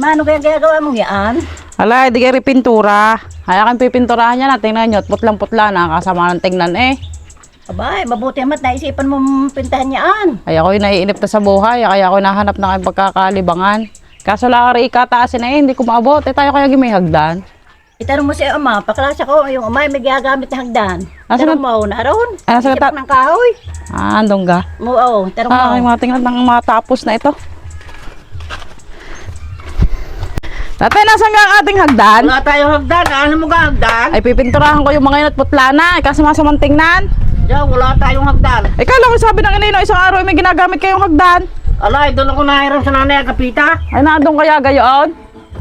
Mano kaya gagawa mo yan? Hala, di kaya pintura. Kaya kang pipinturahan niya na. Tingnan nyo, at putlang-putla na. Kasama ng tingnan eh. Abay, mabuti naman naisipan mo pintahan yan. Ay ako'y naiinip na sa buhay. Kaya ako'y nahanap na kayong pagkakalibangan. Kaso lakari ikataasin na eh. Hindi ko maabot. Eh tayo kaya may hagdan. Itanong mo si ama, paklasa ko, yung ama may gagamit na hagdan. Nasa Tanong mo, naroon. Nasa Isip ng kahoy. Andong ga. Oo, tanong mo. Ay, mga tingnan ng mga tapos na ito. Tatay, nasan nga ang ating hagdan? Wala tayong hagdan. Ano mo ka hagdan? Ay, pipinturahan ko yung mga yun at putla na. Kasi masamang tingnan. Diyan, wala tayong hagdan. Eh, kala ko sabi ng inino, isang araw may ginagamit kayong hagdan. Alay, doon ako nahiram sa nanay Agapita. Ay, naandong kaya gayon?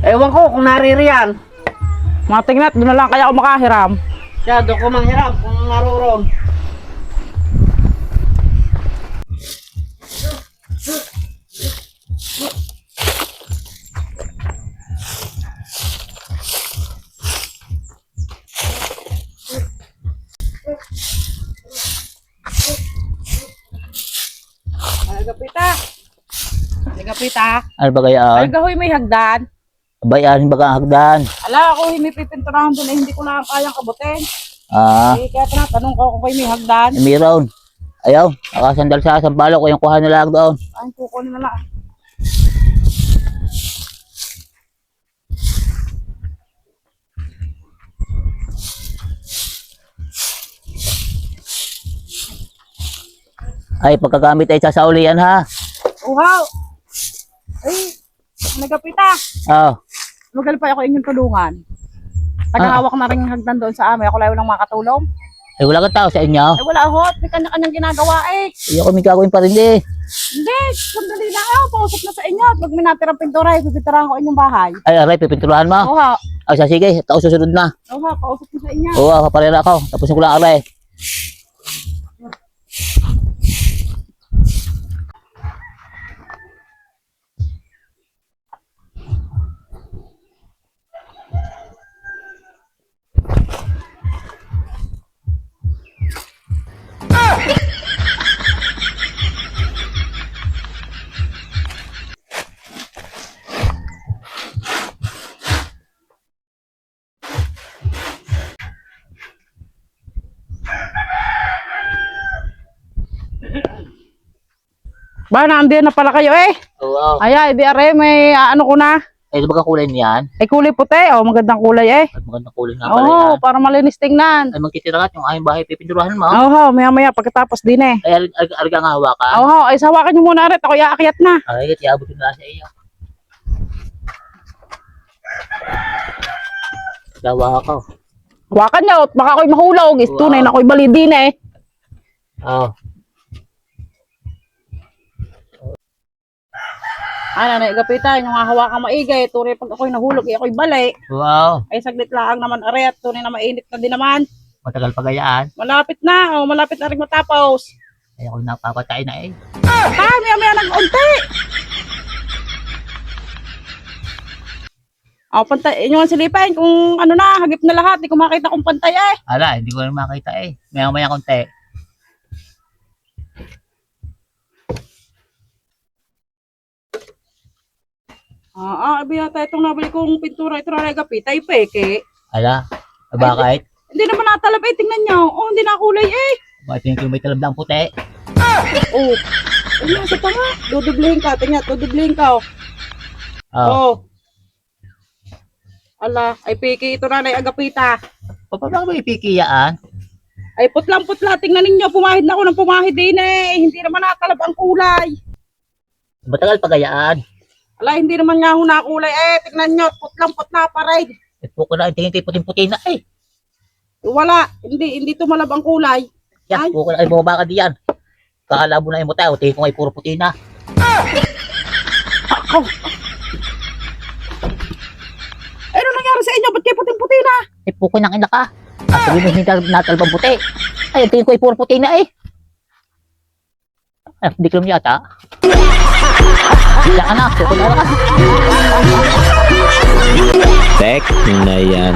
Ewan ko kung naririyan. Mga tingnan, doon na lang kaya ako makahiram. Diyan, doon ko manghiram kung naroon. Ay, Gapita. Ay, Gapita. Ano ba kaya? Ay, gahoy may hagdan. Bayarin ba ka hagdan? Ala, ako may pipinturahan doon eh, hindi ko na kayang kabutin. Ah, Eh, kaya tinatanong ko kung may hagdan. mayroon. Ayaw, nakasandal sa sampalo ko yung kuha nila doon. Ay, kukunin na lang. Ay, pagkagamit ay sasauli yan ha. Uhaw! Ay, Nagapita. Oh, Magal pa ako inyong tulungan. Tagahawak na rin yung hagdan doon sa amin. Ako lang walang makatulong. ay wala kang tao sa inyo. Ay, wala hot. May kanya-kanyang ginagawa eh. Ay, ako may gagawin pa rin eh. Hindi, sandali lang ako. Pausap na sa inyo. At pag may natirang pintura, pipinturahan ko inyong bahay. Ay, aray, pipinturahan mo. Uhaw. Ay, sige, tao susunod na. Uhaw, pausap na sa inyo. Oo, kaparera ako. Tapusin ko lang aray. Ba, naandiyan na pala kayo eh. Oo. Ay, di are, may ano ko na. Ay, ano ba kulay niyan? Ay, kulay puti. Oh, magandang kulay eh. At magandang kulay nga pala Oo, yan. para malinis tingnan. Ay, magtitira ka yung aming bahay, pipinturahan mo. Oo, maya-maya pagkatapos din eh. Ay, arga nga hawakan. Oo, ay sawakan nyo muna rin. Ako iaakyat na. Ay, iabot na sa iyo. Dawa ako. Hawakan nyo, baka ako'y mahulog. Tunay na ako'y balidi na eh. Oo. Ay, nanay, gapitan, yung hawakan maigay. Tunay pag ako'y nahulog, ako'y balay. Wow. Ay, saglit lang naman are at tunay na mainit na din naman. Matagal pa gayaan. Malapit na, malapit na rin matapos. Ay, ako napapatay na eh. Ay, maya-maya nag-unti. Oh, pantay, inyo ang silipin kung ano na, hagip na lahat. Di ko makita kung pantay eh. Ala, hindi ko na makita eh. Maya-maya konti. Abiyata itong nabili kong pintura. Ito na gapit, ay peke. Ala, bakit? Hindi naman natalab eh, tingnan nyo. Oh, hindi na kulay eh. Bakit yung may talab ng puti? Oh, ay, nasa pa nga. Dudublihin ka, tingnan, dudublihin ka oh. Oh. Oh. Ala, ay peke ito na agapita. Paano ba ipikiyaan? Ay putlang-putla, tingnan ninyo, pumahid na ako ng pumahid din eh. Hindi naman natalab ang kulay. Matagal pa gayaan. Ala, hindi naman nga ho nakulay eh. Tingnan nyo, putlang-putla pa rin. Ito ko na, tingin kayo puting-puti na eh. Wala, hindi tumalab ang kulay. Yan, Ay. buko na, ay bumaba ka diyan. Kakala mo na yung mutaw, tingin ko ay puro puti na. Ako. Ano nangyari sa inyo? Ba't kayo puting-puti na? Eh, puko ng ina ka. At sabi mo, hindi natalabang puti. Ay, tingin ko ay puro puti na eh. Ay, hindi ko yata. Diyan ka na, puko na ka. Tek na yan.